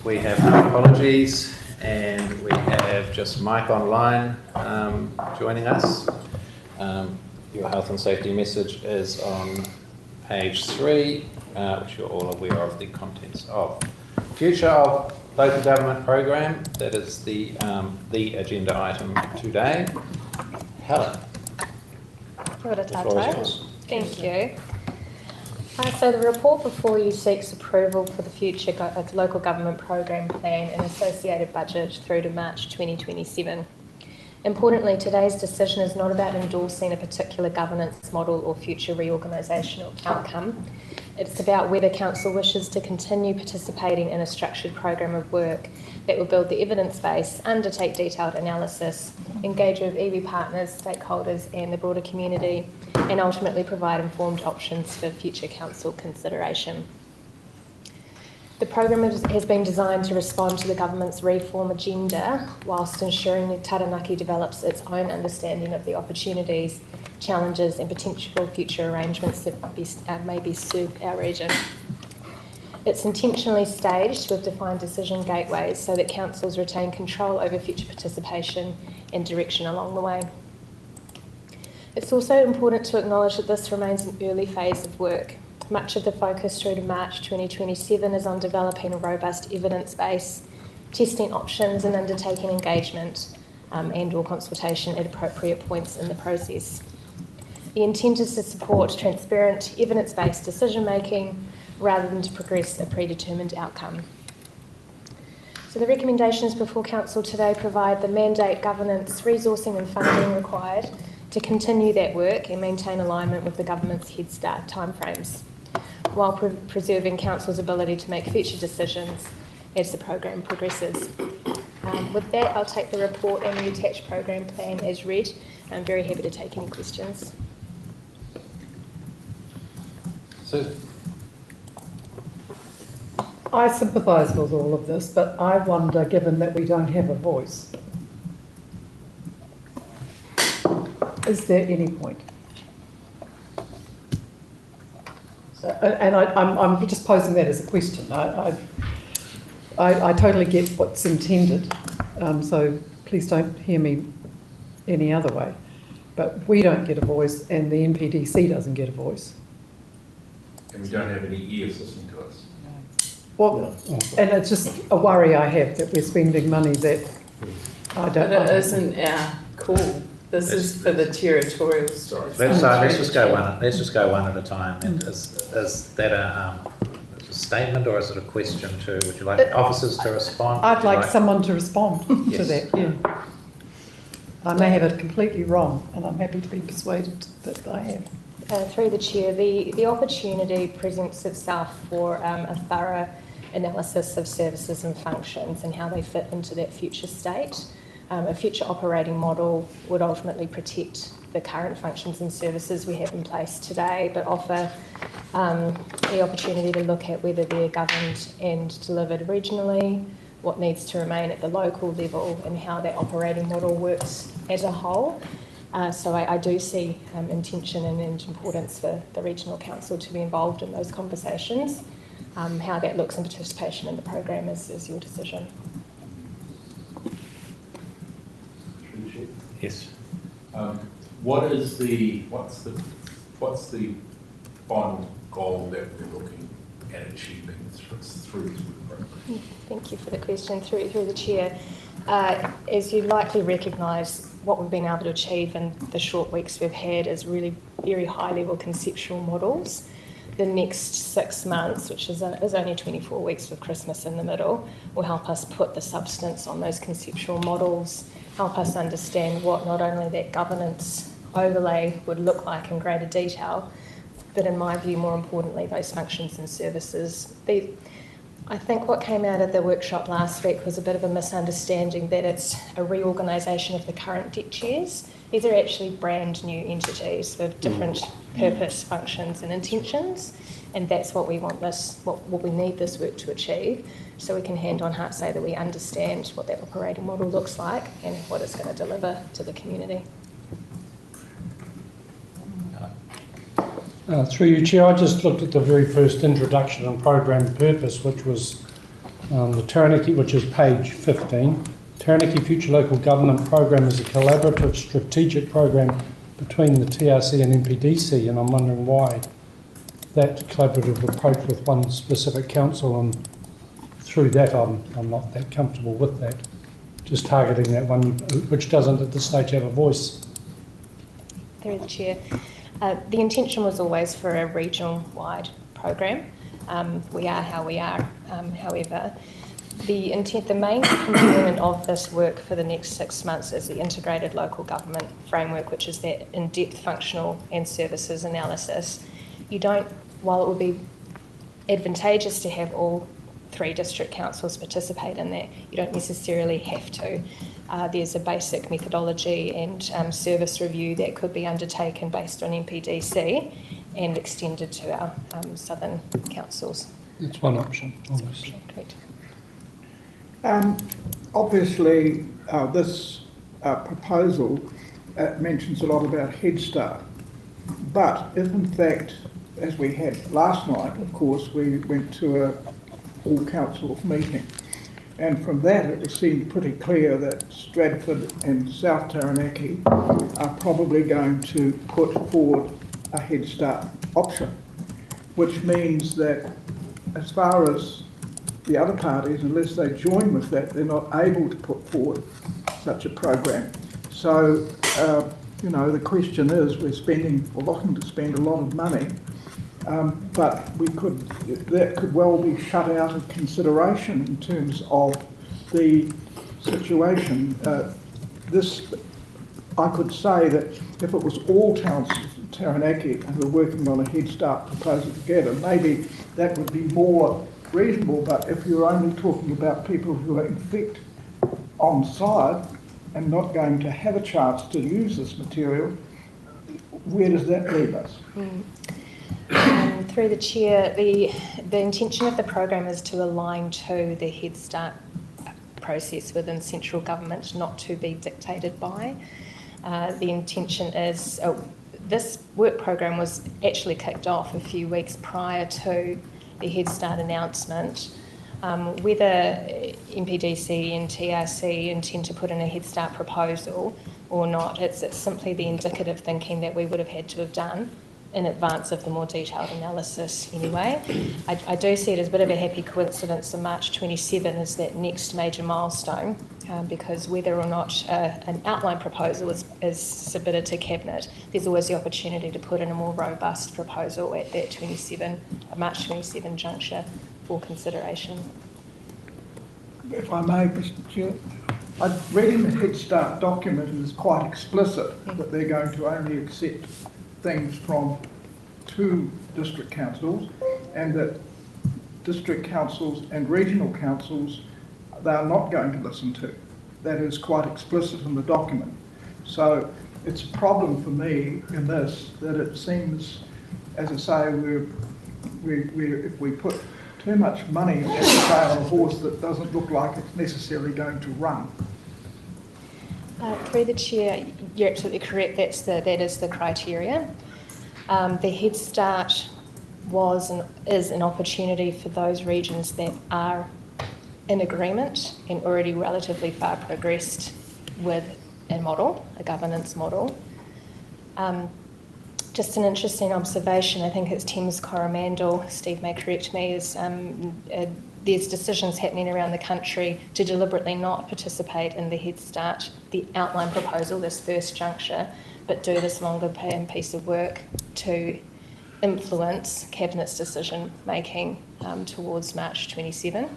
We have no apologies, and we have just Mike online joining us. Your health and safety message is on page 3, which you're all aware of the contents of. Future of local government program, that is the agenda item today. Helen. Kia ora tātou. Thank you. So the report before you seeks approval for the future local government program plan and associated budget through to March 2027. Importantly, today's decision is not about endorsing a particular governance model or future reorganisational outcome. It's about whether Council wishes to continue participating in a structured program of work that will build the evidence base, undertake detailed analysis, engage with iwi partners, stakeholders and the broader community, and ultimately provide informed options for future Council consideration. The program has been designed to respond to the government's reform agenda whilst ensuring that Taranaki develops its own understanding of the opportunities, challenges and potential future arrangements that may suit our region. It's intentionally staged with defined decision gateways so that councils retain control over future participation and direction along the way. It's also important to acknowledge that this remains an early phase of work. Much of the focus through to March 2027 is on developing a robust evidence base, testing options and undertaking engagement and/or consultation at appropriate points in the process. The intent is to support transparent, evidence-based decision-making rather than to progress a predetermined outcome. So the recommendations before Council today provide the mandate, governance, resourcing and funding required to continue that work and maintain alignment with the government's Head Start timeframes, while preserving Council's ability to make future decisions as the program progresses. With that, I'll take the report and the attached program plan as read. I'm very happy to take any questions. Susan. I sympathise with all of this, but I wonder, given that we don't have a voice, is there any point? And I'm just posing that as a question. I totally get what's intended, so please don't hear me any other way. But we don't get a voice, and the NPDC doesn't get a voice. And we don't have any ears listening to us. Well, and it's just a worry I have that we're spending money that I don't know. But it isn't our call. This is for the territorial story. Let's just go one at a time. And is that a statement or is it a question to? Would you like officers to respond? I'd like someone to respond to that. Yeah. I may have it completely wrong, and I'm happy to be persuaded that I have. Through the Chair, the opportunity presents itself for a thorough analysis of services and functions and how they fit into that future state. A future operating model would ultimately protect the current functions and services we have in place today, but offer the opportunity to look at whether they're governed and delivered regionally, what needs to remain at the local level, and how that operating model works as a whole. So I do see intention and importance for the Regional Council to be involved in those conversations. How that looks in participation in the program is your decision. Yes. What's the final goal that we're looking at achieving through the program? Thank you for the question. Through the Chair, as you likely recognise, what we've been able to achieve in the short weeks we've had is really very high-level conceptual models. The next 6 months, which is only 24 weeks with Christmas in the middle, will help us put the substance on those conceptual models, help us understand what not only that governance overlay would look like in greater detail, but in my view, more importantly, those functions and services. I think what came out of the workshop last week was a bit of a misunderstanding that it's a reorganisation of the current debt chairs. These are actually brand new entities with different purpose, functions and intentions, and that's what we want what we need this work to achieve, so we can hand on heart say that we understand what that operating model looks like and what it's going to deliver to the community. Through you, Chair, I just looked at the very first introduction and program purpose, which was The Taranaki, which is page 15, Taranaki Future Local Government Program is a collaborative strategic program between the TRC and MPDC, and I'm wondering why that collaborative approach with one specific council, and through that I'm not that comfortable with that. Just targeting that one, which doesn't at this stage have a voice. Through the Chair. The intention was always for a regional-wide program. We are how we are, however. The main component of this work for the next 6 months is the integrated local government framework, which is that in-depth functional and services analysis. While it would be advantageous to have all 3 district councils participate in that, you don't necessarily have to. There's a basic methodology and service review that could be undertaken based on MPDC and extended to our southern councils. That's one option, obviously. Correct. Obviously, this proposal mentions a lot about Head Start, but if in fact, as we had last night, of course, we went to a all councils meeting, and from that it seemed pretty clear that Stratford and South Taranaki are probably going to put forward a Head Start option, which means that as far as the other parties, unless they join with that, they're not able to put forward such a program. So, the question is, we're looking to spend a lot of money, but that could well be shut out of consideration in terms of the situation. I could say that if it was all councils in Taranaki who were working on a Head Start proposal together, maybe that would be more reasonable, but if you're only talking about people who are in fact on side and not going to have a chance to use this material, where does that leave us? Through the Chair, the intention of the program is to align to the Head Start process within central government, not to be dictated by. The intention is, this work program was actually kicked off a few weeks prior to the Head Start announcement. Whether MPDC and TRC intend to put in a Head Start proposal or not, it's simply the indicative thinking that we would have had to have done in advance of the more detailed analysis anyway. I do see it as a bit of a happy coincidence that March 27 is that next major milestone, because whether or not an outline proposal is submitted to Cabinet, there's always the opportunity to put in a more robust proposal at that March 27 juncture for consideration. If I may, Mr Chair, reading the Head Start document is quite explicit that they're going to only accept things from 2 district councils, and that district councils and regional councils they are not going to listen to. That is quite explicit in the document. So it's a problem for me in this that it seems, as I say, if we put too much money at the tail of a horse that doesn't look like it's necessarily going to run. Through the Chair, you're absolutely correct. That is the criteria. The Head Start is an opportunity for those regions that are in agreement and already relatively far progressed with a governance model. Just an interesting observation, I think it's Thames Coromandel, Steve may correct me, is there's decisions happening around the country to deliberately not participate in the Head Start, the outline proposal, this first juncture, but do this longer piece of work to influence Cabinet's decision making towards March 27.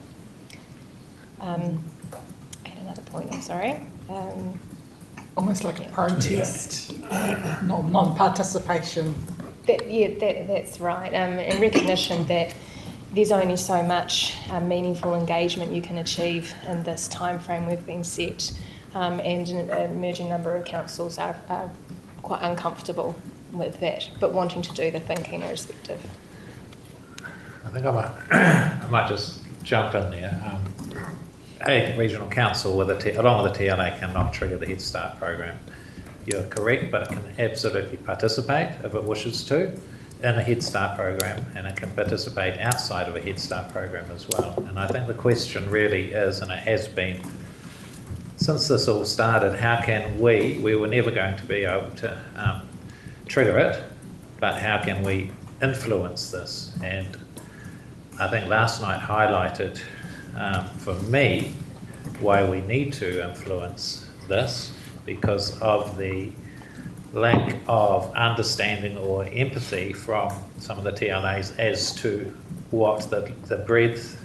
I had another point, I'm sorry. Almost like a protest, non-participation. That's right. In recognition that there's only so much meaningful engagement you can achieve in this time frame we've been set, and an emerging number of councils are quite uncomfortable with that, but wanting to do the thinking irrespective. I think I might just jump in there. A regional council along with the TLA cannot trigger the Head Start program. You're correct, but it can absolutely participate if it wishes to. in a Head Start program, and it can participate outside of a Head Start program as well. And I think the question really is, and it has been since this all started, how can we were never going to be able to trigger it, but how can we influence this? And I think last night highlighted for me why we need to influence this, because of the lack of understanding or empathy from some of the TLAs as to what the breadth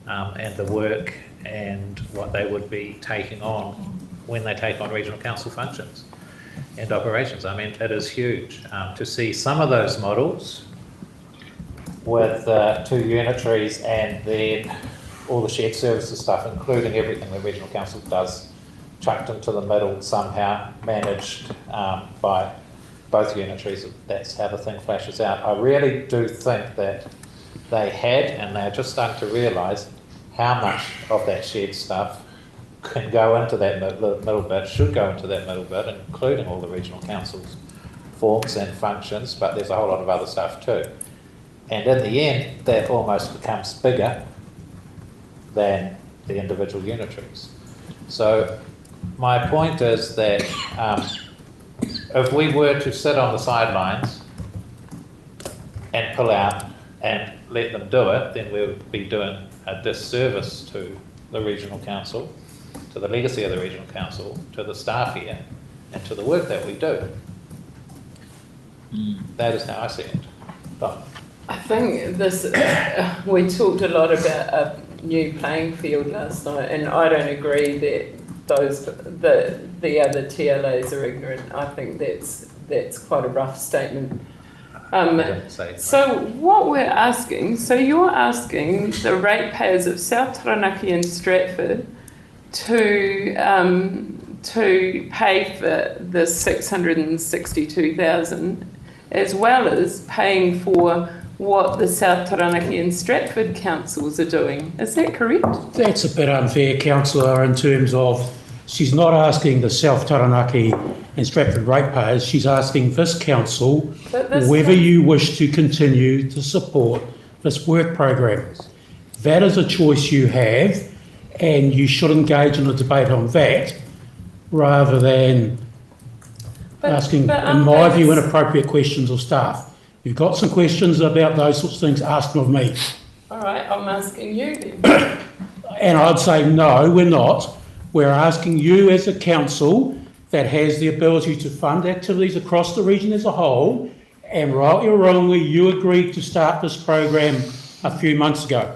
and the work and what they would be taking on when they take on regional council functions and operations. I mean, it is huge to see some of those models with 2 unitaries and then all the shared services stuff, including everything the regional council does, chucked into the middle, somehow managed by both unitaries. That's how the thing flashes out. I really do think that they had, and they're just starting to realise how much of that shared stuff can go into that middle bit, should go into that middle bit, including all the regional councils' forms and functions, but there's a whole lot of other stuff too. And in the end, that almost becomes bigger than the individual unitaries. So my point is that if we were to sit on the sidelines and pull out and let them do it, then we would be doing a disservice to the regional council, to the legacy of the regional council, to the staff here, and to the work that we do. That is how I see it. But I think this, we talked a lot about a new playing field last night, and I don't agree that the other TLAs are ignorant. I think that's quite a rough statement. So what we're asking, so you're asking the ratepayers of South Taranaki and Stratford to pay for the 662,000, as well as paying for what the South Taranaki and Stratford councils are doing. Is that correct? That's a bit unfair, councillor, in terms of she's not asking the South Taranaki and Stratford ratepayers, she's asking this council whether you wish to continue to support this work program. That is a choice you have, and you should engage in a debate on that rather than asking, in my view, inappropriate questions of staff. You've got some questions about those sorts of things, ask them of me. All right, I'm asking you then. And I'd say, no, we're not. We're asking you as a council that has the ability to fund activities across the region as a whole, and rightly or wrongly, you agreed to start this program a few months ago.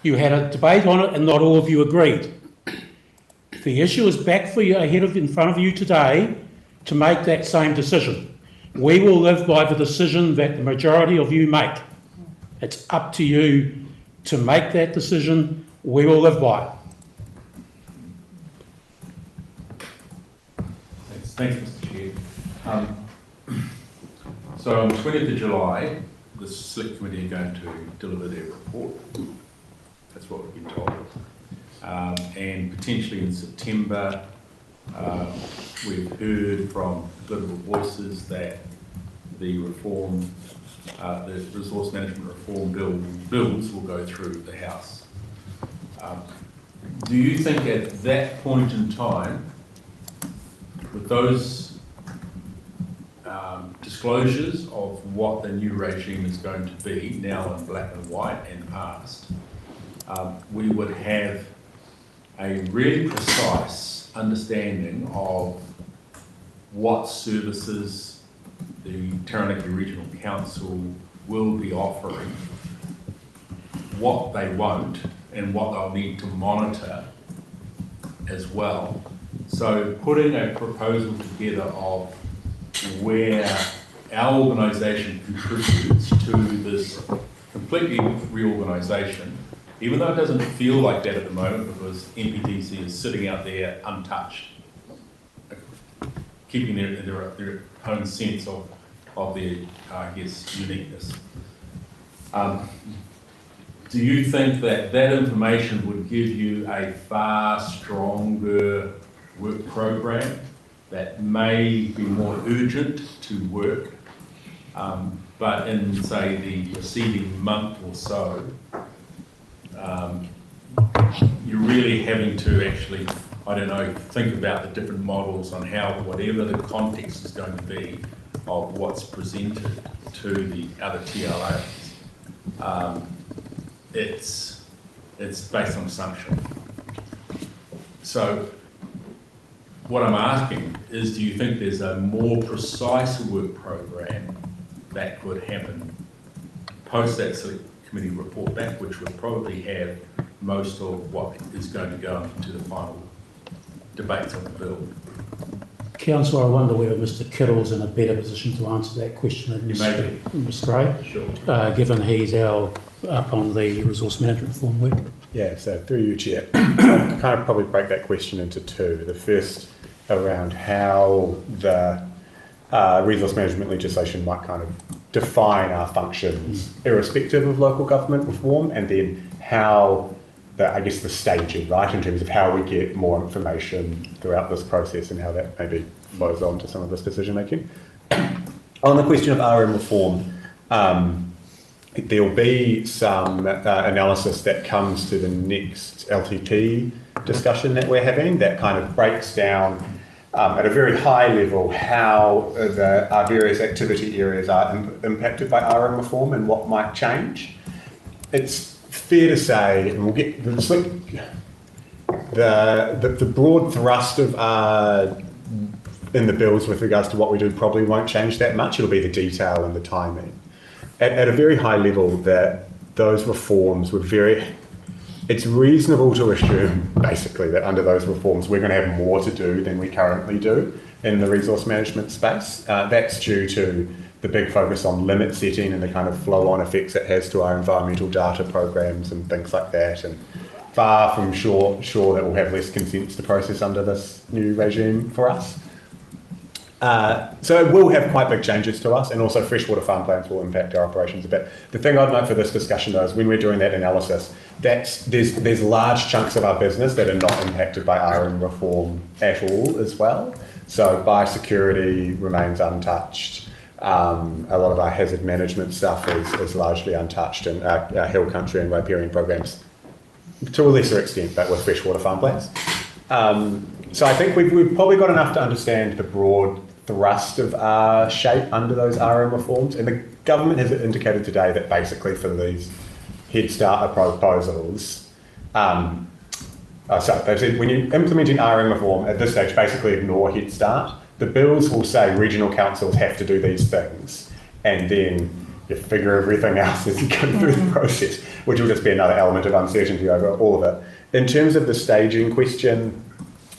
You had a debate on it and not all of you agreed. The issue is back for you, in front of you today to make that same decision. We will live by the decision that the majority of you make. It's up to you to make that decision. We will live by it. Thanks, Mr. Chair. So on 20th of July, the Select Committee are going to deliver their report. That's what we've been told. And potentially in September, we've heard from political voices that the reform, the resource management reform bills will go through the House. Do you think at that point in time, with those disclosures of what the new regime is going to be, now in black and white and past, we would have a really precise understanding of what services the Taranaki Regional Council will be offering, what they won't, and what they'll need to monitor as well. So putting a proposal together of where our organisation contributes to this completely reorganisation, even though it doesn't feel like that at the moment because NPDC is sitting out there untouched, keeping their own sense of their, I guess, uniqueness. Do you think that that information would give you a far stronger work program that may be more urgent to work but in, say, the preceding month or so, you're really having to actually, I don't know, think about the different models on how, whatever the context is going to be of what's presented to the other TLAs. It's based on assumption. So what I'm asking is, do you think there's a more precise work program that could happen post that select committee report back, which would probably have most of what is going to go into the final debates on the bill? Councillor, I wonder whether Mr Kittle's in a better position to answer that question than Ms Gray, given he's up on the resource management reform work. Yeah, so through you, Chair. I kind of probably break that question into two. The first around how the resource management legislation might kind of define our functions irrespective of local government reform, and then how the staging, right, in terms of how we get more information throughout this process and how that maybe flows on to some of this decision making. On the question of RM reform, there'll be some analysis that comes to the next LTP discussion that we're having that kind of breaks down at a very high level how our various activity areas are impacted by RM reform and what might change. It's fair to say, and we'll get the broad thrust of in the bills with regards to what we do probably won't change that much. It'll be the detail and the timing. At a very high level, that those reforms would it's reasonable to assume basically that under those reforms we're going to have more to do than we currently do in the resource management space. That's due to the big focus on limit setting and the kind of flow-on effects it has to our environmental data programs and things like that, and far from sure that we'll have less consents to process under this new regime for us. So it will have quite big changes to us, and also freshwater farm plans will impact our operations a bit. The thing I'd note for this discussion though is when we're doing that analysis, there's large chunks of our business that are not impacted by RM reform at all as well. So biosecurity remains untouched. A lot of our hazard management stuff is largely untouched, and our hill country and riparian programs to a lesser extent, but with freshwater farm plans. So I think we've probably got enough to understand the broad thrust of our shape under those RM reforms, and the government has indicated today that basically for these Head Start proposals, so they've said when you're implementing RM reform at this stage, basically ignore Head Start. The bills will say regional councils have to do these things, and then you figure everything else as you go through the process, which will just be another element of uncertainty over all of it. In terms of the staging question,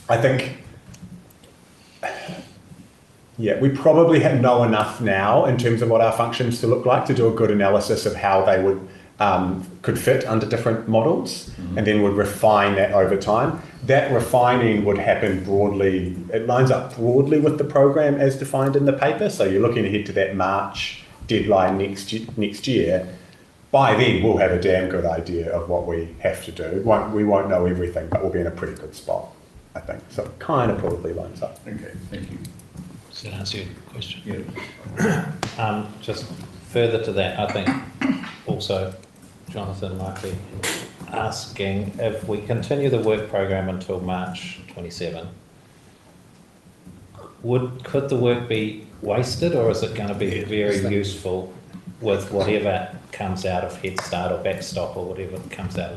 I think, we probably know enough now in terms of what our functions to look like to do a good analysis of how they would could fit under different models, and then would refine that over time. That refining would happen broadly, it lines up broadly with the program as defined in the paper, so you're looking ahead to that March deadline next year. By then we'll have a damn good idea of what we have to do. We won't know everything, but we'll be in a pretty good spot, I think. So it kind of probably lines up. Okay, thank you. Does that answer your question? Yeah. Just further to that, I think also Jonathan might be asking if we continue the work program until March 27, could the work be wasted, or is it going to be very useful with whatever comes out of Head Start or Backstop or whatever comes out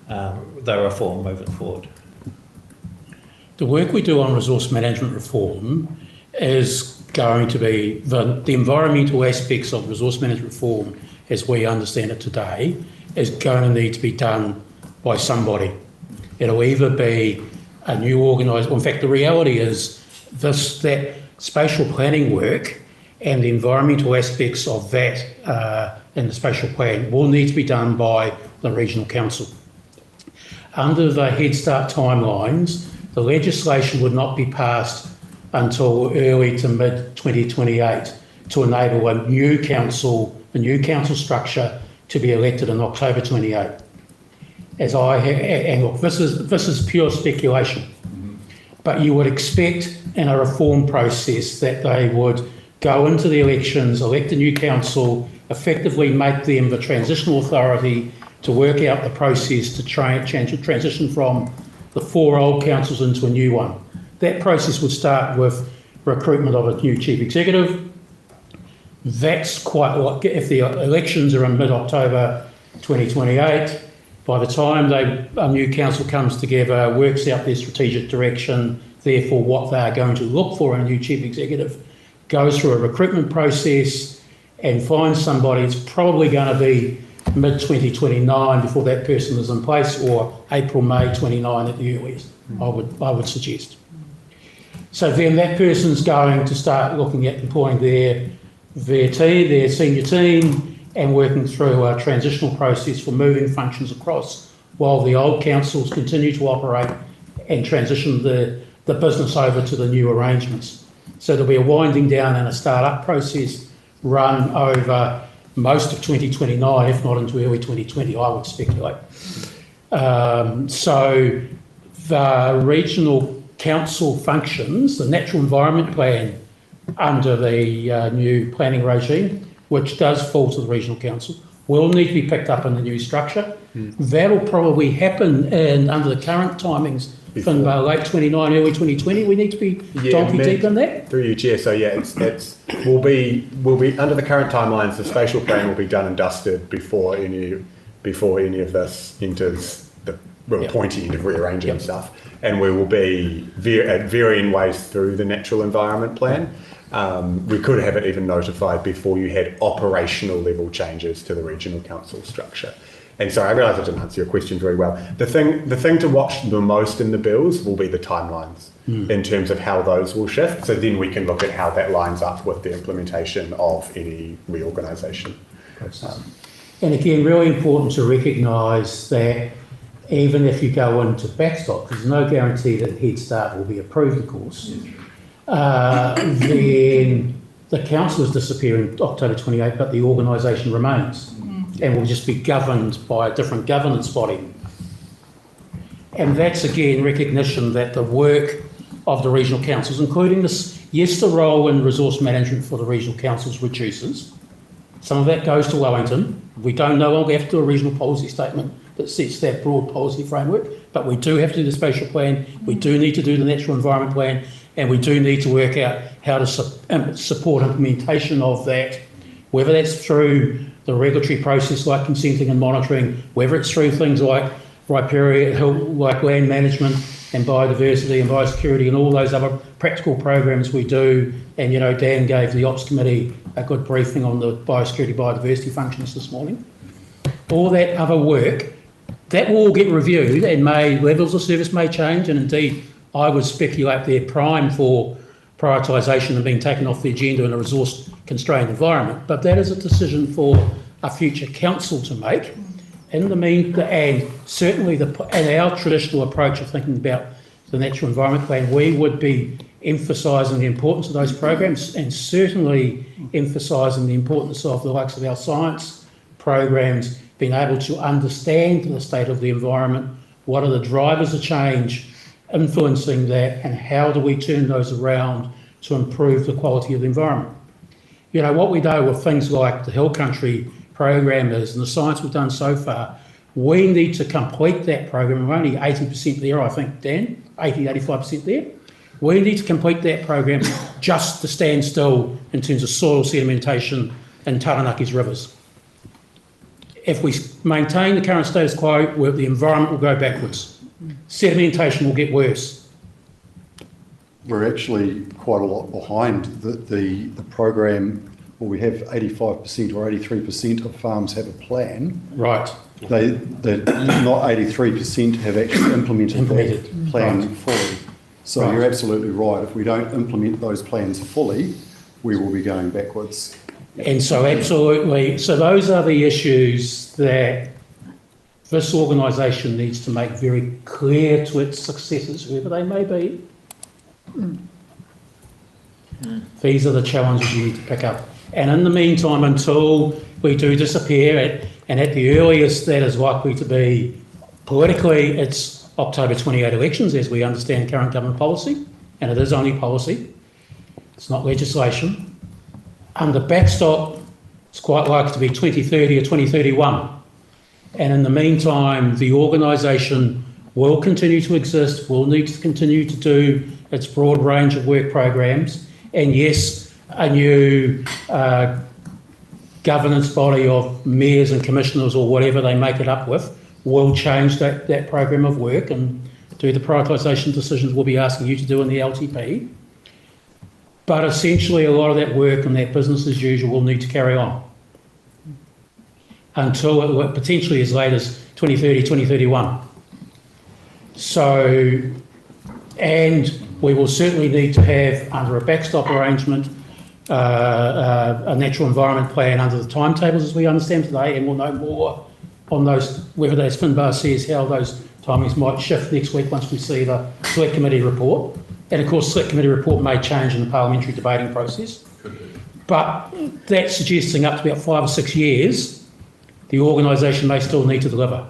of the reform moving forward? The work we do on resource management reform is going to be the environmental aspects of resource management reform, as we understand it today, is going to need to be done by somebody. It'll either be a new organisation. In fact, the reality is that spatial planning work and the environmental aspects of that in the spatial plan will need to be done by the regional council. Under the Head Start timelines, the legislation would not be passed until early to mid 2028 to enable a new council structure to be elected in October 28. And look, this is pure speculation, but you would expect in a reform process that they would go into the elections, elect a new council, effectively make them the transitional authority to work out the process to transition from the 4 old councils into a new one. That process would start with recruitment of a new chief executive. That's quite a lot. If the elections are in mid-October 2028, by the time a new council comes together, works out their strategic direction, therefore what they are going to look for in a new chief executive, goes through a recruitment process and finds somebody, it's probably going to be mid-2029 before that person is in place, or April, May 29 at the earliest, I would suggest. So then that person's going to start looking at employing their senior team, and working through a transitional process for moving functions across while the old councils continue to operate and transition the business over to the new arrangements. So there'll be a winding down and a start-up process run over most of 2029, if not into early 2020, I would speculate. So the regional council functions, the natural environment plan under the new planning regime, which does fall to the regional council, will need to be picked up in the new structure. That'll probably happen under the current timings from late 29, early 2020. We need to be donkey deep in that. Through you, Chair. So yeah, we'll be under the current timelines. The spatial plan will be done and dusted before any of this enters the pointy end of rearranging stuff, and we will be at varying ways through the natural environment plan. We could have it even notified before you had operational level changes to the regional council structure. And sorry, I realise I didn't answer your question very well. The thing to watch the most in the bills will be the timelines in terms of how those will shift. So then we can look at how that lines up with the implementation of any reorganisation. And again, really important to recognise that even if you go into backstop, there's no guarantee that Head Start will be approved, of course. Then the council is disappearing October 28, but the organisation remains and will just be governed by a different governance body. And that's again recognition that the work of the regional councils, including this, yes, the role in resource management for the regional councils reduces. Some of that goes to Wellington. We don't no longer have to do a regional policy statement that sets that broad policy framework, but we do have to do the spatial plan, we do need to do the natural environment plan, and we do need to work out how to support implementation of that, whether that's through the regulatory process like consenting and monitoring, whether it's through things like riparian, like land management and biodiversity and biosecurity and all those other practical programs we do. And, Dan gave the Ops Committee a good briefing on the biosecurity, biodiversity functions this morning. All that other work, that will all get reviewed, and levels of service may change, and indeed I would speculate they're primed for prioritisation and being taken off the agenda in a resource-constrained environment. But that is a decision for a future council to make. In the and certainly our traditional approach of thinking about the natural environment plan, we would be emphasising the importance of those programs, and certainly emphasising the importance of the likes of our science programs, being able to understand the state of the environment, what are the drivers of change influencing that, and how do we turn those around to improve the quality of the environment. What we know with things like the Hill Country program is, and the science we've done so far, we need to complete that program. We're only 80% there, I think, Dan, 85% there. We need to complete that program just to stand still in terms of soil sedimentation in Taranaki's rivers. If we maintain the current status quo, the environment will go backwards. Sedimentation will get worse. We're actually quite a lot behind the program. Well, we have 85% or 83% of farms have a plan. Right. They not 83% have actually implemented that plan fully. So you're absolutely right. If we don't implement those plans fully, we will be going backwards. And so absolutely, so those are the issues that this organisation needs to make very clear to its successors, whoever they may be. These are the challenges you need to pick up. And in the meantime, until we do disappear, and at the earliest that is likely to be politically, it's October 28 elections as we understand current government policy, and it is only policy, it's not legislation. under backstop, it's quite likely to be 2030 or 2031. And in the meantime, the organisation will continue to exist, will need to continue to do its broad range of work programs. And yes, a new governance body of mayors and commissioners or whatever they make it up with will change that program of work and do the prioritisation decisions we'll be asking you to do in the LTP. But essentially a lot of that work and that business as usual will need to carry on until potentially as late as 2030, 2031. So, and we will certainly need to have, under a backstop arrangement, a natural environment plan under the timetables as we understand today, and we'll know more on those, whether, as Finbar says, how those timings might shift next week once we see the Select Committee report. And of course, the Select Committee report may change in the parliamentary debating process. But that's suggesting up to about 5 or 6 years, the organisation may still need to deliver.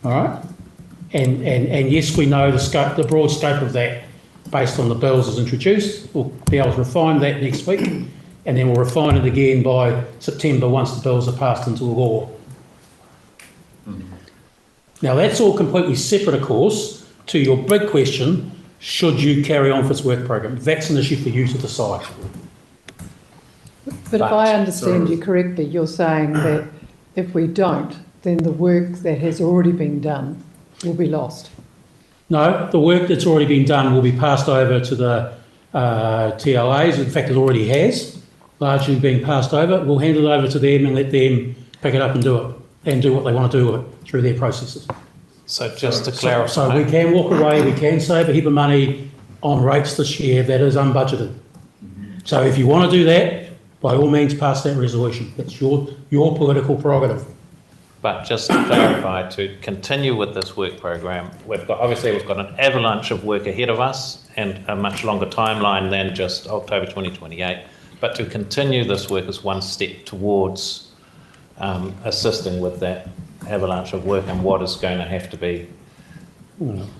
All right? And yes, we know the scope, the broad scope of that based on the bills is introduced. We'll be able to refine that next week, and then we'll refine it again by September once the bills are passed into law. Now, that's all completely separate, of course, to your big question, should you carry on for its work program? That's an issue for you to decide. But if I understand you correctly, you're saying that if we don't, then the work that has already been done will be lost. No, the work that's already been done will be passed over to the TLAs. In fact, it already has, largely been passed over. We'll hand it over to them and let them pick it up and do it, and do what they want to do with it through their processes. So just to clarify... So we can walk away, we can save a heap of money on rates this year that is unbudgeted. So if you want to do that, by all means pass that resolution. That's your political prerogative. But just to clarify, to continue with this work program, we've got an avalanche of work ahead of us and a much longer timeline than just October 2028. But to continue this work is one step towards assisting with that avalanche of work and what is going to have to be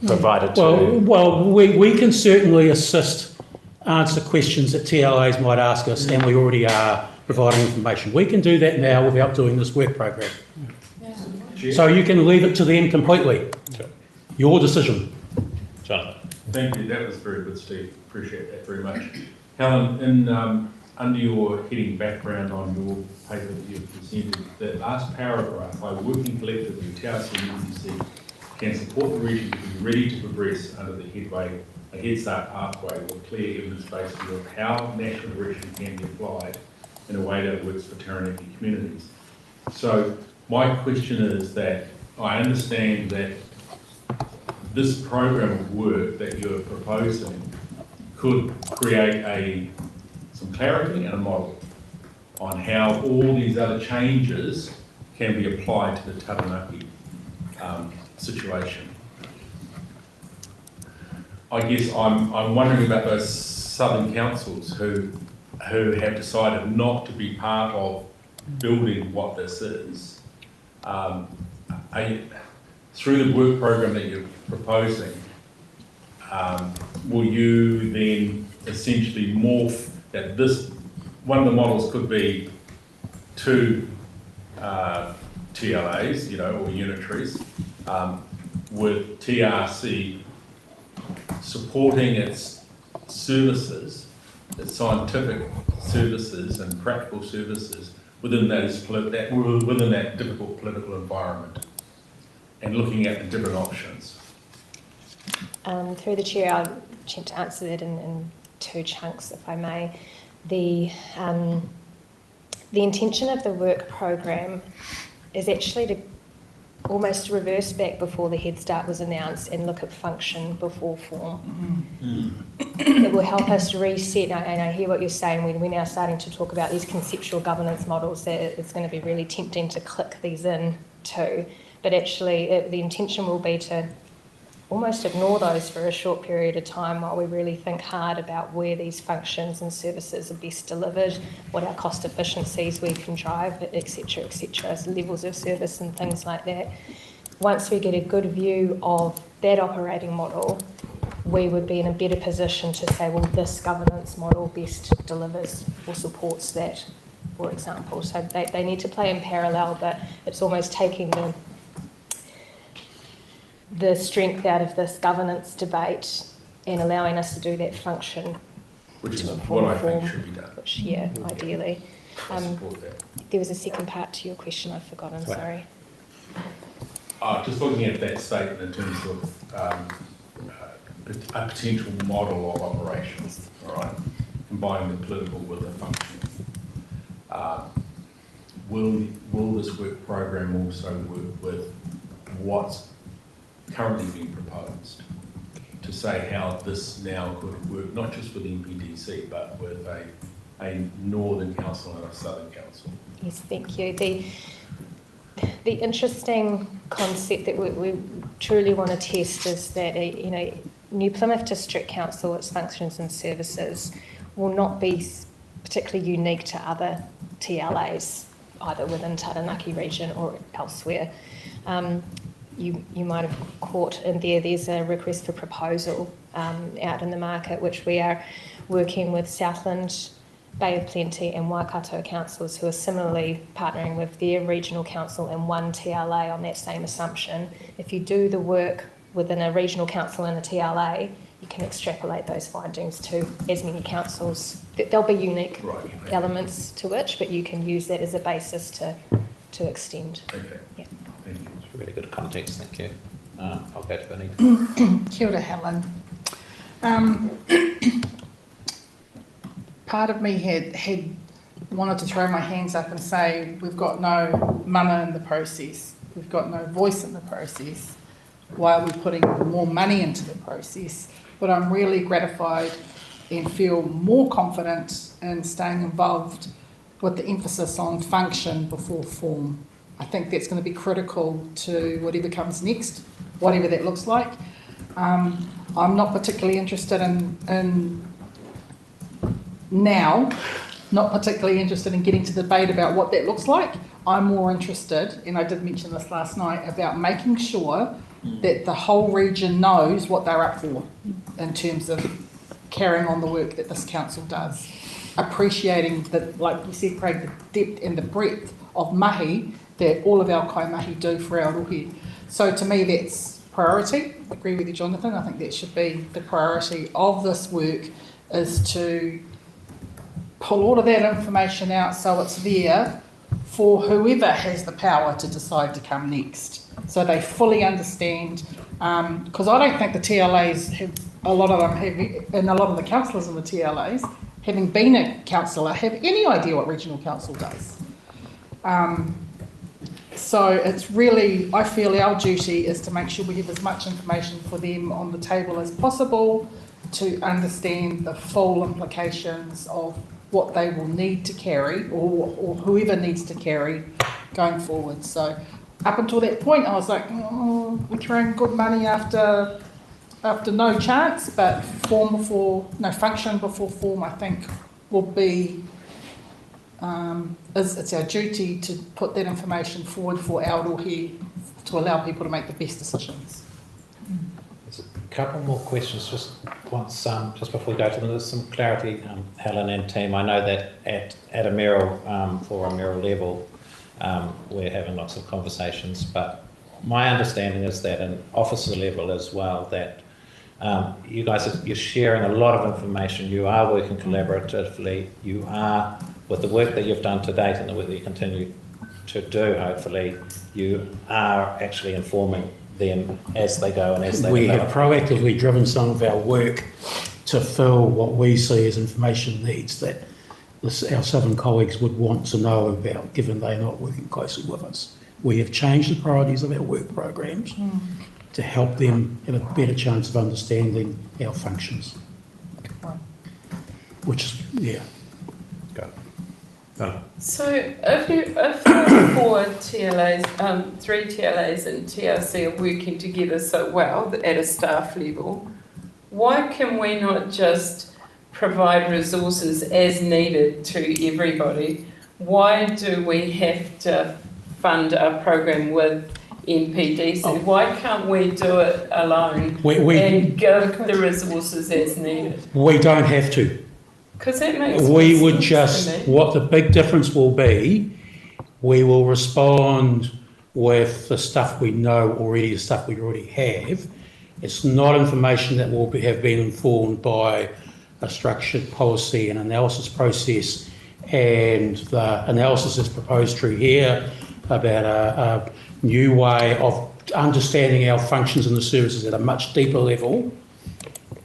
provided to... Well, we can certainly answer questions that TLAs might ask us, and we already are providing information. We can do that now without doing this work program. So you can leave it to them completely. Sure. Your decision. Jonathan. Thank you. That was very good, Steve. Appreciate that very much. Helen, under your heading background on your paper that you've presented, that last paragraph, by working collectively, TRC and NCC can support the region to be ready to progress under the Head Start pathway with clear evidence-based view of how national direction can be applied in a way that works for Taranaki communities. So my question is that I understand that this program of work that you're proposing could create some clarity and a model on how all these other changes can be applied to the Taranaki situation. I guess I'm wondering about those southern councils who have decided not to be part of building what this is. Through the work program that you're proposing, will you then essentially morph that this, one of the models could be two TLAs, or unitaries, with TRC supporting its services, its scientific services and practical services within that difficult political environment, and looking at the different options? Through the chair, I'll attempt to answer that in two chunks, if I may. The intention of the work program is actually to almost reverse back before the Head Start was announced and look at function before form. It will help us reset, and I hear what you're saying, we're now starting to talk about these conceptual governance models that it's going to be really tempting to click these in too, but actually the intention will be to almost ignore those for a short period of time while we really think hard about where these functions and services are best delivered, what our cost efficiencies we can drive, etc., levels of service and things like that. Once we get a good view of that operating model, we would be in a better position to say, well, this governance model best delivers or supports that, for example. So they need to play in parallel, but it's almost taking the strength out of this governance debate and allowing us to do that function. Which is to what I inform, think should be done. which, yeah, ideally. I support that. There was a second part to your question I've forgotten, sorry. Just looking at that statement in terms of a potential model of operations, all right, combining the political with the functional. Will this work program also work with what's currently being proposed to say how this now could work, not just with NPDC, but with a Northern Council and a Southern Council? Yes, thank you. The interesting concept that we truly want to test is that, you know, New Plymouth District Council, its functions and services, will not be particularly unique to other TLAs, either within Taranaki region or elsewhere. You might have caught in there's a request for proposal out in the market, which we are working with Southland, Bay of Plenty and Waikato councils, who are similarly partnering with their regional council in one TLA on that same assumption. If you do the work within a regional council and a TLA, you can extrapolate those findings to as many councils. There'll be unique elements to which, but you can use that as a basis to extend. Okay. Yeah. Thank you. It's really good context, thank you. I'll go to Benita. Kia ora, Helen. Part of me had wanted to throw my hands up and say, we've got no mana in the process, we've got no voice in the process, why are we putting more money into the process? But I'm really gratified and feel more confident in staying involved with the emphasis on function before form. I think that's going to be critical to whatever comes next, whatever that looks like. I'm not particularly interested in now, not particularly interested in getting to debate about what that looks like. I'm more interested, and I did mention this last night, about making sure that the whole region knows what they're up for in terms of carrying on the work that this council does. Appreciating that, like you said, Craig, the depth and the breadth of mahi that all of our kaimahi do for our rohe. So to me, that's priority. I agree with you, Jonathan. I think that should be the priority of this work, is to pull all of that information out so it's there for whoever has the power to decide to come next. So they fully understand, because I don't think the TLAs have, a lot of them have, and a lot of the councillors in the TLAs, having been a councillor, have any idea what regional council does. So it's really, I feel our duty is to make sure we have as much information for them on the table as possible to understand the full implications of what they will need to carry, or whoever needs to carry going forward. So up until that point, I was like, oh, we're throwing good money after no chance, but function before form, I think, will be, it's our duty to put that information forward for our rohe to allow people to make the best decisions. There's a couple more questions, just before we go to them. There's some clarity, Helen and team. I know that at a mayoral, for a mayoral level, we're having lots of conversations, but my understanding is that at an officer level as well, that you guys you're sharing a lot of information. You are working collaboratively. You are, with the work that you've done to date and the work that you continue to do, hopefully, you are actually informing them as they go and as they We develop. have proactively driven some of our work to fill what we see as information needs that our southern colleagues would want to know about, given they're not working closely with us. We have changed the priorities of our work programs to help them have a better chance of understanding our functions. Which is, yeah. Got it. So if the four TLAs, three TLAs and TRC are working together so well at a staff level, why can we not just provide resources as needed to everybody? Why do we have to fund our program with NPDC. Why can't we do it alone and give the resources as needed? We don't have to. Because that makes We would sense just, to me. what the big difference will be, we will respond with the stuff we know already, the stuff we already have. It's not information that will have been informed by a structured policy and analysis process, and the analysis is proposed through here about a new way of understanding our functions and the services at a much deeper level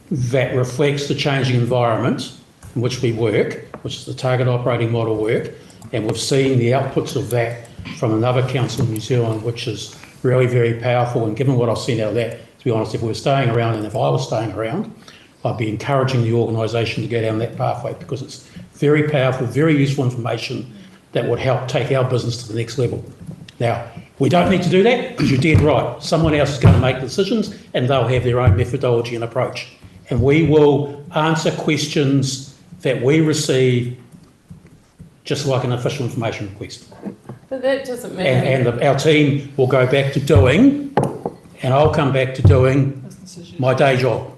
that reflects the changing environment in which we work, which is the target operating model work, and we've seen the outputs of that from another council in New Zealand, which is really very powerful. And given what I've seen out of that, to be honest, if we were staying around and if I was staying around, I'd be encouraging the organisation to go down that pathway, because it's very powerful, very useful information that would help take our business to the next level. Now, we don't need to do that, because you're dead right. Someone else is going to make the decisions and they'll have their own methodology and approach. And we will answer questions that we receive just like an official information request. But that doesn't mean... And our team will go back to doing, and I'll come back to doing my day job,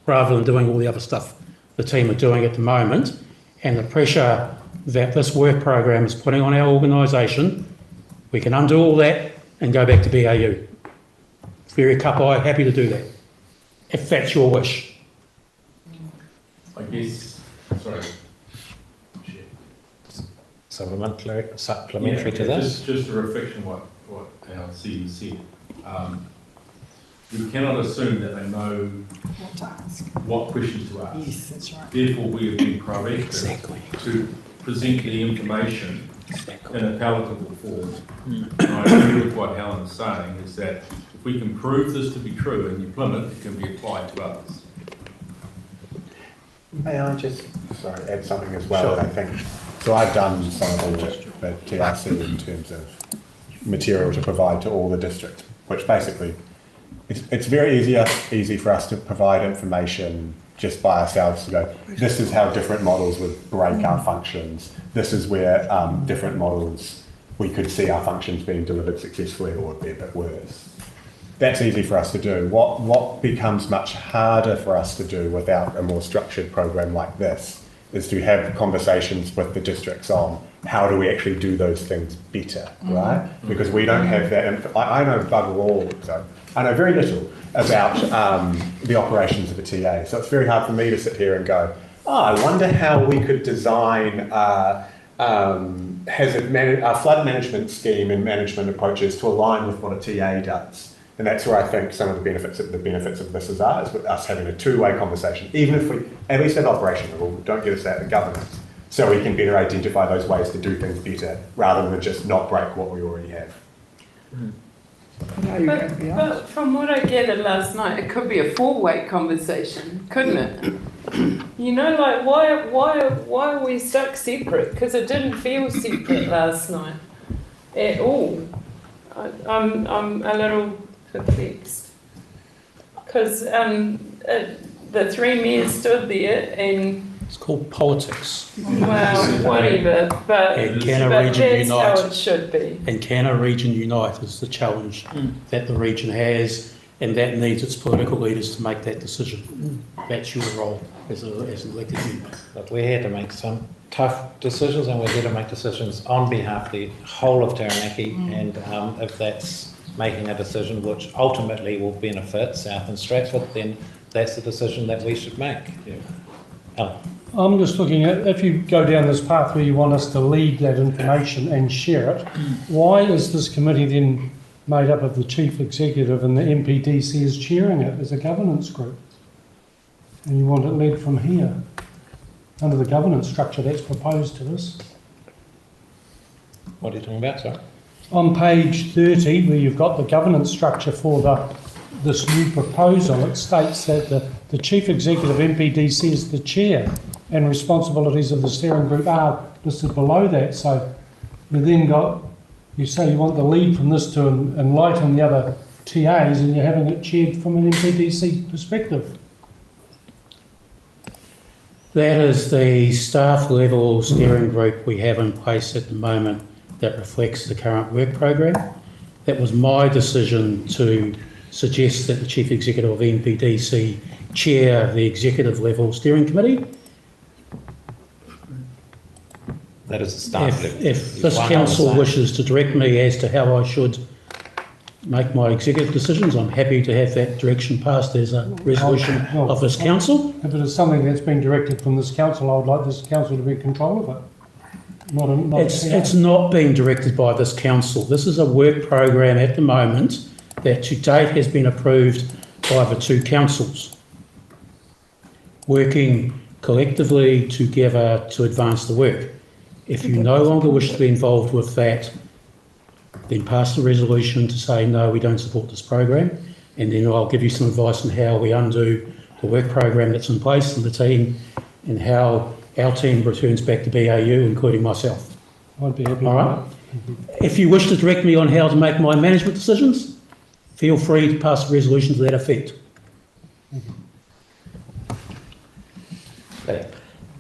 rather than doing all the other stuff the team are doing at the moment. And the pressure that this work program is putting on our organisation, we can undo all that and go back to BAU. Very cup-eye, happy to do that, if that's your wish. I guess, sorry. Supplementary to this? Just a reflection what our CEO said. We cannot assume that they know What to ask. what questions to ask. Yes, that's right. Therefore, we have been proactive to present the information in a palatable form. And I agree with what Helen's saying, is that if we can prove this to be true in New Plymouth, it can be applied to others. May I just add something as well? Sure. I think so. I've done some of the work at TRC in terms of material to provide to all the districts, which basically it's very easy for us to provide information just by ourselves to go, this is how different models would break our functions. This is where different models we could see our functions being delivered successfully or would be a bit worse. That's easy for us to do. What becomes much harder for us to do without a more structured program like this is to have conversations with the districts on how do we actually do those things better, right? Because we don't have that. I know bugger all, so I know very little about the operations of a TA. So it's very hard for me to sit here and go, I wonder how we could design flood management scheme and management approaches to align with what a TA does. And that's where I think some of the benefits of this is with us having a two-way conversation, even if we, at least at operation level, don't get us out of governance, so we can better identify those ways to do things better, rather than just not break what we already have. But from what I gathered last night, it could be a four-way conversation, couldn't it? You know, like why are we stuck separate? Because it didn't feel separate last night at all. I'm a little perplexed because the three mayors stood there and it's called politics. Well, whatever, but and can a region that's unite? How it should be. And can a region unite is the challenge that the region has, and that needs its political leaders to make that decision. That's your role as an elected member. But we're here to make some tough decisions, and we're here to make decisions on behalf of the whole of Taranaki, and if that's making a decision which ultimately will benefit South and Stratford, then that's the decision that we should make. Yeah. I'm just looking at, if you go down this path where you want us to lead that information and share it, why is this committee then made up of the chief executive and the MPDC is chairing it as a governance group? And you want it led from here, under the governance structure that's proposed to us. What are you talking about, sorry? On page 30, where you've got the governance structure for this new proposal, it states that the chief executive MPDC is the chair, and responsibilities of the steering group are listed below that. So you then got, you say you want the lead from this to enlighten the other TAs, and you're having it chaired from an MPDC perspective. That is the staff level steering group we have in place at the moment that reflects the current work program. it was my decision to suggest that the Chief Executive of NPDC chair the executive level steering committee. That is the start level. If this council wishes to direct me as to how I should make my executive decisions, I'm happy to have that direction passed as a resolution of this council. If it is something that's been directed from this council, I would like this council to be in control of it. It's not being directed by this council. This is a work program at the moment that to date has been approved by the two councils, working collectively together to advance the work. If you no longer wish to be involved with that, then pass the resolution to say, no, we don't support this program, and then I'll give you some advice on how we undo the work program that's in place and the team, and how our team returns back to BAU, including myself. I'd be happy All right? If you wish to direct me on how to make my management decisions, feel free to pass a resolution to that effect.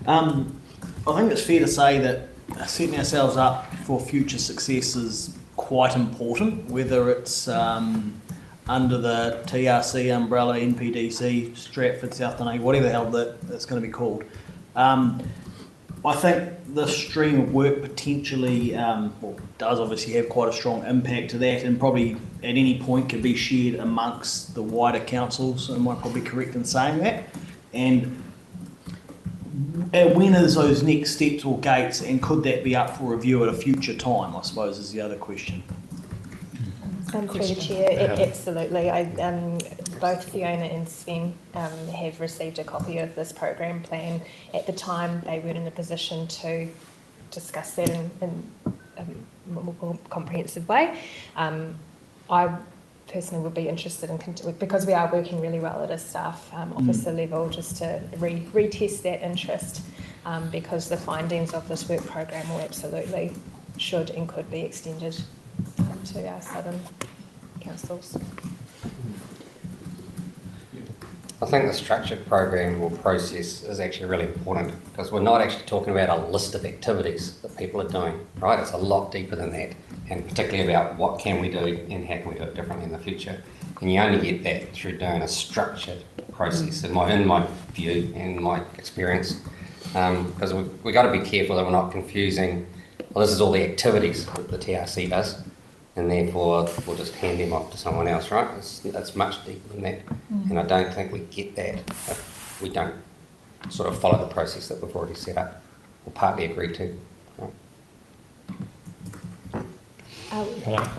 I think it's fair to say that setting ourselves up for future success is quite important, whether it's under the TRC umbrella, NPDC, Stratford, South Taranaki, whatever the hell that's going to be called. I think the stream of work potentially does obviously have quite a strong impact to that, and probably at any point can be shared amongst the wider councils. Am I probably correct in saying that? And when is those next steps or gates, and could that be up for review at a future time, I suppose, is the other question. Through the chair, absolutely. Both Fiona and Sven have received a copy of this program plan. At the time, they weren't in a position to discuss that in a more comprehensive way. I personally would be interested in, because we are working really well at a staff officer level, just to retest that interest, because the findings of this work program will absolutely should and could be extended to our southern councils. I think the structured program or process is actually really important, because we're not actually talking about a list of activities that people are doing, right? It's a lot deeper than that, and particularly about what can we do and how can we do it differently in the future. And you only get that through doing a structured process, in my view and my experience, because we've got to be careful that we're not confusing, well, this is all the activities that the TRC does, and therefore we'll just hand them off to someone else, right? It's much deeper than that, and I don't think we get that if we don't sort of follow the process that we've already set up or partly agreed to. Right?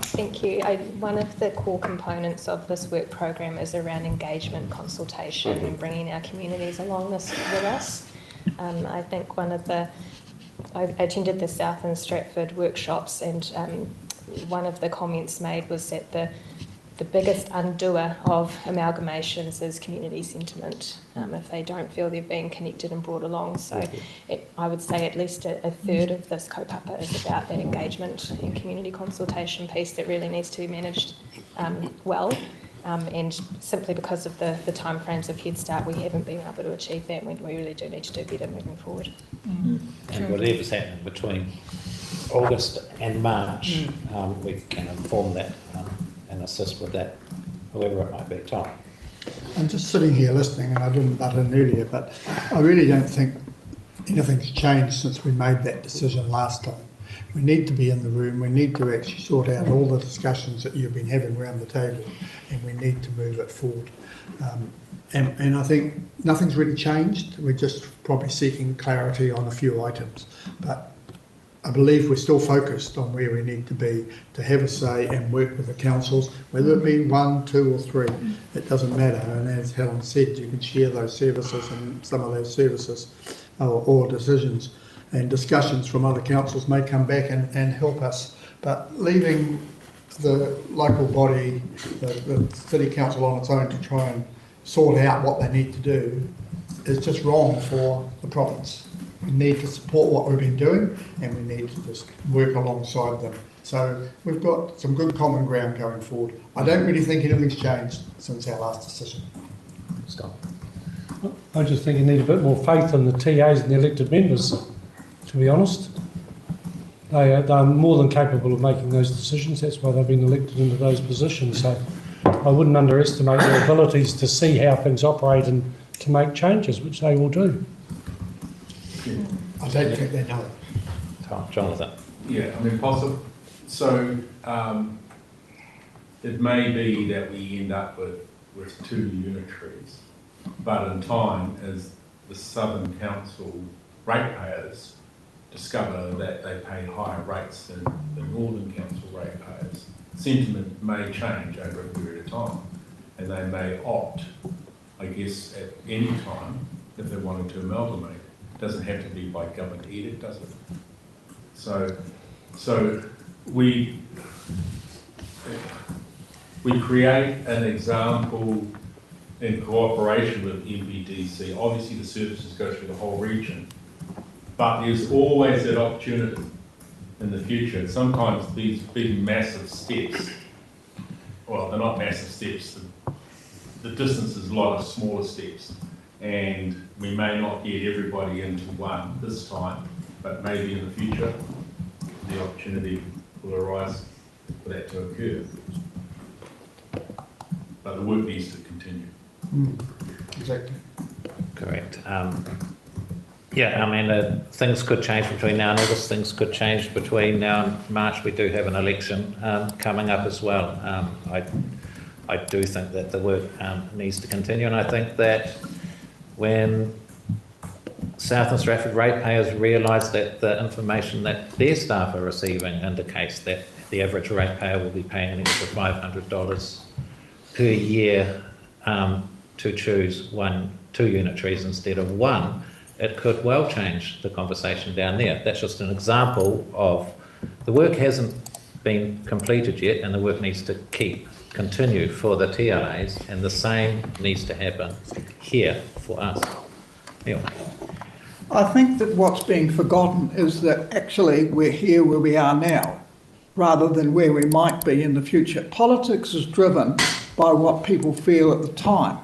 Thank you. One of the core components of this work program is around engagement, consultation, and bringing our communities along this with us. I think I attended the South and Stratford workshops, and one of the comments made was that the biggest undoer of amalgamations is community sentiment, if they don't feel they're being connected and brought along. So I would say at least a third of this kaupapa is about that engagement and community consultation piece that really needs to be managed well. And simply because of the timeframes of Head Start, we haven't been able to achieve that. We really do need to do better moving forward. And whatever's happening between August and March, we can inform that and assist with that, however it might be, Tom. I'm just sitting here listening, and I didn't butt in earlier, but I really don't think anything's changed since we made that decision last time. We need to be in the room, we need to actually sort out all the discussions that you've been having around the table, and we need to move it forward. And I think nothing's really changed. We're just probably seeking clarity on a few items. But I believe we're still focused on where we need to be to have a say and work with the councils, whether it be 1, 2 or 3, it doesn't matter. And as Helen said, you can share those services and some of those services or decisions and discussions from other councils may come back and help us. But leaving the local body, the city council on its own to try and sort out what they need to do is just wrong for the province. We need to support what we've been doing, and we need to just work alongside them. So we've got some good common ground going forward. I don't really think anything's changed since our last decision. Stop. I just think you need a bit more faith in the TAs and the elected members, to be honest. they're more than capable of making those decisions. That's why they've been elected into those positions. So I wouldn't underestimate their abilities to see how things operate and to make changes, which they will do. I don't think they know. Jonathan. Yeah, I mean, possible. So it may be that we end up with 2 unitaries, but in time, as the Southern Council ratepayers discover that they pay higher rates than the Northern Council ratepayers, sentiment may change over a period of time, and they may opt, I guess, at any time, if they wanted to amalgamate. It doesn't have to be by government edict, does it? So we create an example in cooperation with MPDC. Obviously, the services go through the whole region, but there's always that opportunity in the future. Sometimes these big, massive steps, well, they're not massive steps. The distance is a lot of smaller steps, and we may not get everybody into one this time, but maybe in the future, the opportunity will arise for that to occur. But the work needs to continue. Exactly. Correct. Yeah, I mean, things could change between now and August. Things could change between now and March. We do have an election coming up as well. I do think that the work needs to continue, and I think that when South and Stratford ratepayers realise that the information that their staff are receiving indicates that the average ratepayer will be paying an extra $500 per year to choose 2 unitaries instead of 1, it could well change the conversation down there. That's just an example of the work hasn't been completed yet, and the work needs to continue for the TLAs, and the same needs to happen here for us. Neil. I think that what's being forgotten is that actually we're here where we are now, rather than where we might be in the future. Politics is driven by what people feel at the time.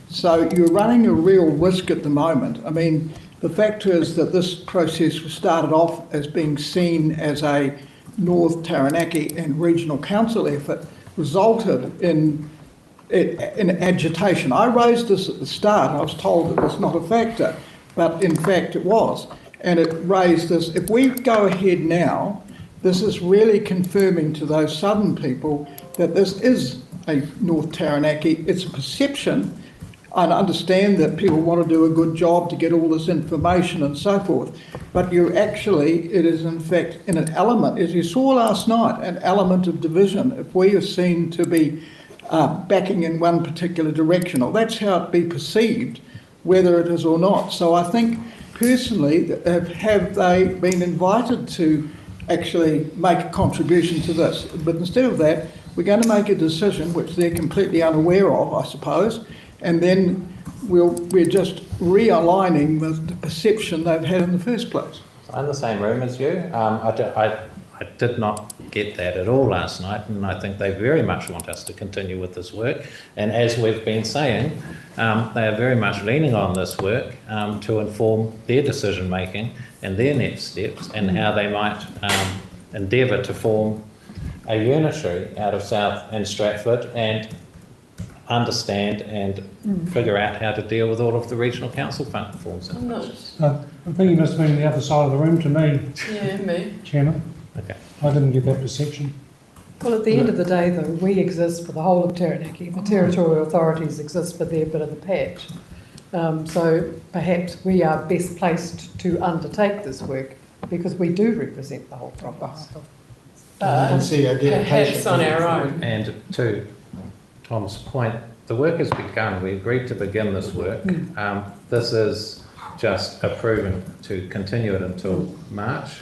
So you're running a real risk at the moment. I mean, the fact is that this process was started off as being seen as a North Taranaki and Regional Council effort, resulted in agitation. I raised this at the start. I was told it was not a factor, but in fact it was. And it raised this. If we go ahead now, this is really confirming to those southern people that this is a North Taranaki. It's a perception. I understand that people want to do a good job to get all this information and so forth, but it is in fact in an element, as you saw last night, an element of division. If we are seen to be backing in one particular direction, or that's how it be perceived, whether it is or not. So I think personally, have they been invited to actually make a contribution to this? But instead of that, we're going to make a decision which they're completely unaware of, I suppose, and then we're just realigning the perception they've had in the first place. I'm in the same room as you. I did not get that at all last night, and I think they very much want us to continue with this work. And as we've been saying, they are very much leaning on this work to inform their decision making and their next steps, and how they might endeavour to form a unitary out of South and Stratford and understand and figure out how to deal with all of the regional council fund forms. I think you must have been on the other side of the room to me. Yeah, me. Chairman. Okay. I didn't get that perception. Well, at the end of the day, though, we exist for the whole of Taranaki. The territorial authorities exist for their bit of the patch. So perhaps we are best placed to undertake this work because we do represent the whole province. Perhaps on our own. And to Tom's point, the work has begun. We agreed to begin this work. This is just approving to continue it until March.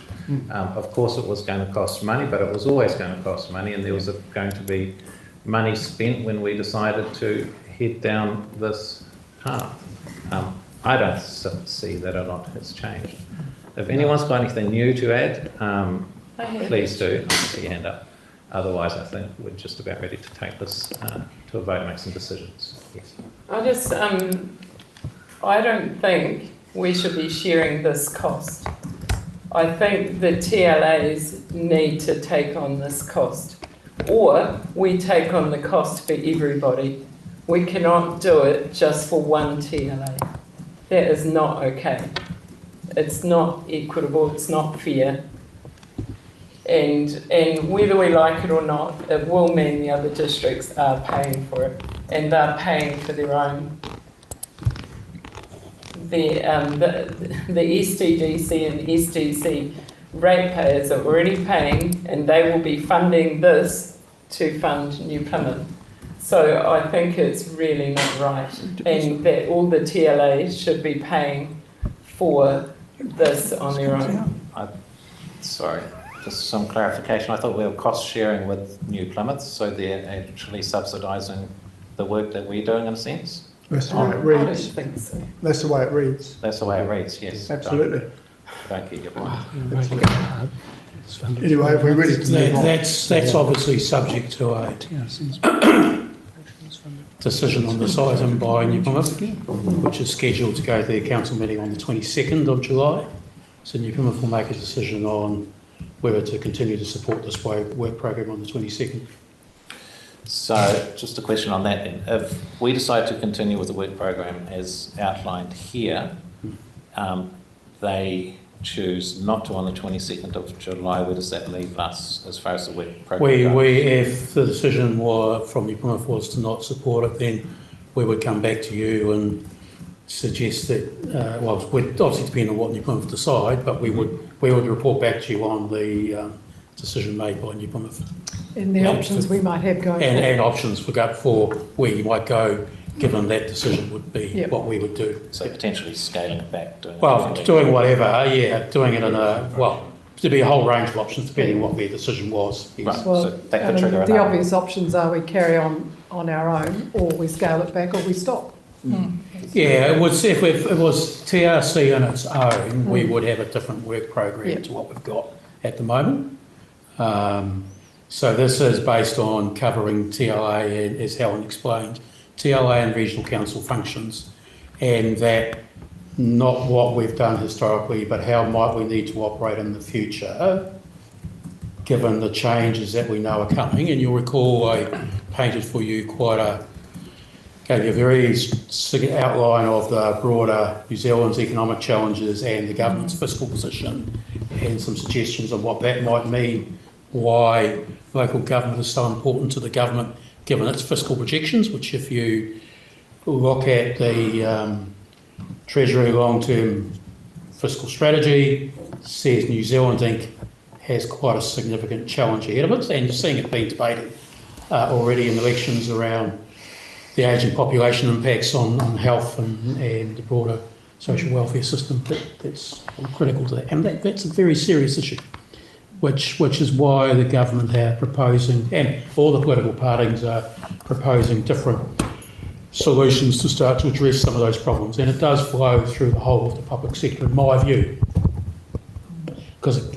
Of course, it was going to cost money, but it was always going to cost money, and there was going to be money spent when we decided to head down this path. I don't see that a lot has changed. If anyone's got anything new to add, please do. I see your hand up. Otherwise, I think we're just about ready to take this to a vote and make some decisions. Yes. I don't think we should be sharing this cost. I think the TLAs need to take on this cost, or we take on the cost for everybody. We cannot do it just for one TLA. That is not okay. It's not equitable, it's not fair. And whether we like it or not, it will mean the other districts are paying for it, and they're paying for their own. The SDDC and SDC ratepayers are already paying, and they will be funding this to fund New Plymouth. So I think it's really not right, and that all the TLAs should be paying for this on their own. Sorry, just some clarification. I thought we were cost sharing with New Plymouth, so they're actually subsidising the work that we're doing in a sense? That's the way it I don't reads. think so. That's the way it reads. That's the way it reads, yes. Absolutely. Don't get your point. Anyway, if we're ready to move on. That's obviously subject to a decision on this item by New Plymouth, which is scheduled to go to their council meeting on the 22nd of July. So New Plymouth will make a decision on whether to continue to support this work program on the 22nd. So just a question on that then. If we decide to continue with the work program as outlined here, they choose not to on the 22nd of July, where does that leave us as far as the work program goes? If the decision from New Plymouth was to not support it, then we would come back to you and suggest that, well, it would obviously depend on what New Plymouth decide, but we would report back to you on the decision made by New Plymouth. And the options we might have going forward. And options for where you might go, given that decision would be what we would do. So potentially scaling it back, doing it in a, well, there'd be a whole range of options depending on what their decision was. Yes. Right. Well, So that could trigger the obvious options are we carry on our own, or we scale it back, or we stop. Yeah, it was, if it was TRC on its own, we would have a different work program to what we've got at the moment. So this is based on covering TLA, and, as Helen explained, TLA and regional council functions, and that not what we've done historically, but how might we need to operate in the future, given the changes that we know are coming. And you'll recall I painted for you gave you a very outline of the broader New Zealand's economic challenges and the government's fiscal position, and some suggestions on what that might mean, why local government is so important to the government given its fiscal projections, which if you look at the Treasury long-term fiscal strategy, says New Zealand Inc. has quite a significant challenge ahead of it, and you're seeing it being debated already in elections around the ageing population impacts on health and the broader social welfare system that's critical to that. And that's a very serious issue, which is why the government are proposing, and all the political parties are proposing different solutions to start to address some of those problems. And it does flow through the whole of the public sector, in my view, because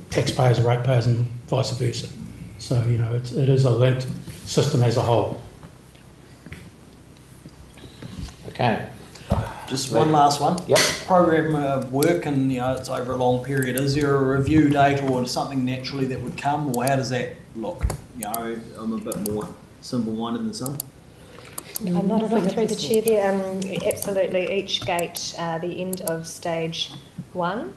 taxpayers are ratepayers and vice versa. So, you know, it is a linked system as a whole. Okay. Just one last one. Yep. Program of work, and it's over a long period. Is there a review date or something naturally that would come, or how does that look? I'm a bit more simple-minded than some. I'm not through the chair there. Absolutely, each gate, the end of stage 1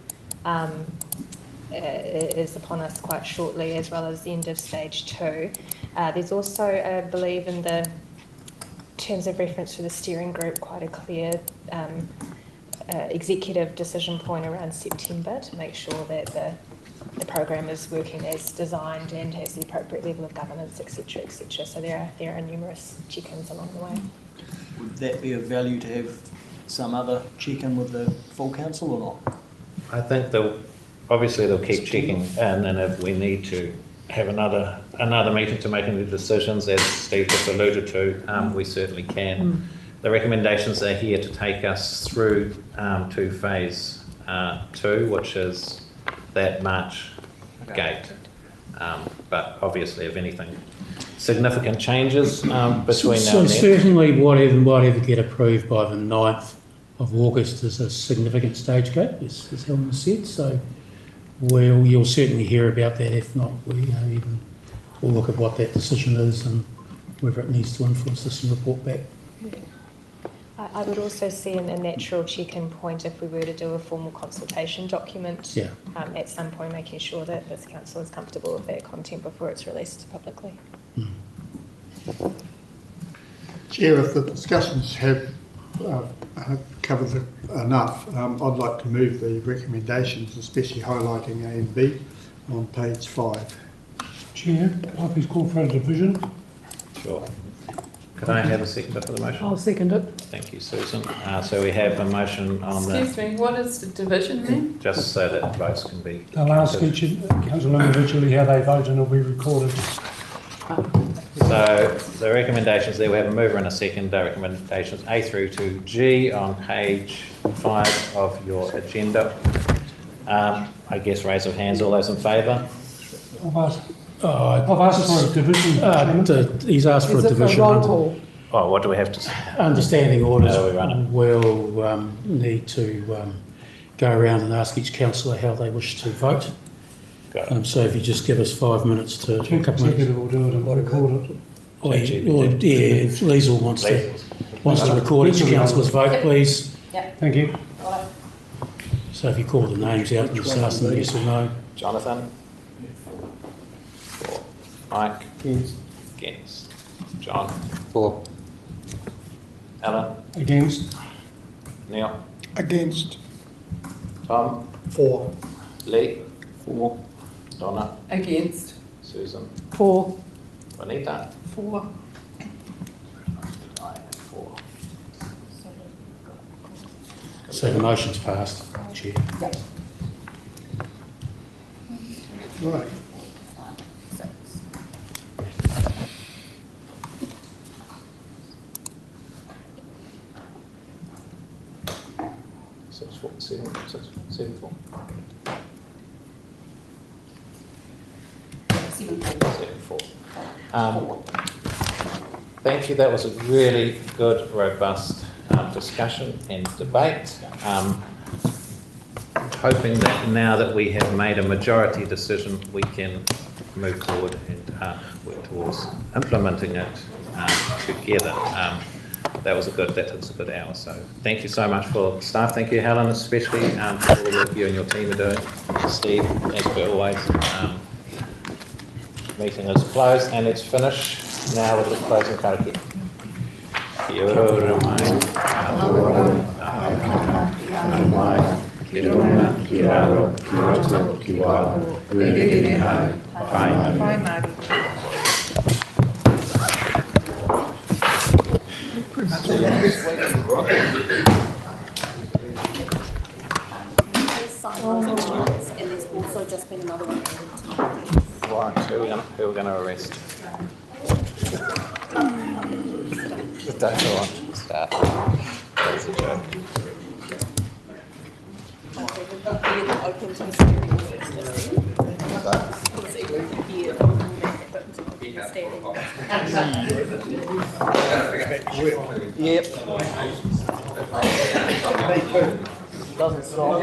is upon us quite shortly, as well as the end of stage 2. There's also, I believe, in the terms of reference for the steering group, quite a clear executive decision point around September to make sure that the program is working as designed and has the appropriate level of governance, etc., etc. So there are numerous check-ins along the way. Would that be of value to have some other check-in with the full council or not? I think obviously they'll keep checking, and if we need to have another meeting to make any decisions, as Steve just alluded to, we certainly can. The recommendations are here to take us through to phase 2, which is that March gate. But obviously, if anything significant changes between now and then. Certainly whatever get approved by the 9th of August is a significant stage gate, as Helen said. So you'll certainly hear about that. If not, we'll look at what that decision is and whether it needs to influence this and report back. I would also see a natural check-in point if we were to do a formal consultation document at some point, making sure that this council is comfortable with that content before it's released publicly. Chair, if the discussions have covered enough, I'd like to move the recommendations, especially highlighting A and B on page 5. Chair, can I please call for a division? Sure. Could I have a seconder for the motion? I'll second it. Thank you, Susan. So we have a motion on Excuse me, what is the division then? just so that votes can be. I'll ask each council individually how they vote and it'll be recorded. So the recommendations there, we have a mover and a seconder. Recommendations A through to G on page 5 of your agenda. I guess raise of hands, all those in favour? I've asked for a division. He's asked for a division. Roll call. Oh, what do we have to say? Understanding orders, How do we run it? we'll need to go around and ask each councillor how they wish to vote. Got it. So if you just give us 5 minutes to... Chief Executive will do it and record it. Liesl wants to record each councillor's vote, please. Thank you. So if you call the names out and just ask them yes or no. Jonathan? For. Mike? Against. John? For. Alan? Against? Neil? Against. Tom? For. Lee? For. Donna? Against. Susan? 4. Juanita? 4. 4. So the motion's passed, Chair. Right. Seven, four. Thank you. That was a really good, robust discussion and debate. Hoping that now that we have made a majority decision, we can move forward and work towards implementing it together. That took us a good hour. So thank you so much for staff. Thank you, Helen, especially for all the work you and your team are doing. Steve, as per always. Meeting is closed and let's finish now with the closing karakia. Kia ora mai, kia ora, kia aro, kia roto, kia waro, rere hai, pai. Bye, Marty. And there's also just been another one. Right, who are we going to arrest? Don't go on. Start. That's a joke. Open to the steering first. Because it would be a open to the steering. Yep. Doesn't stop.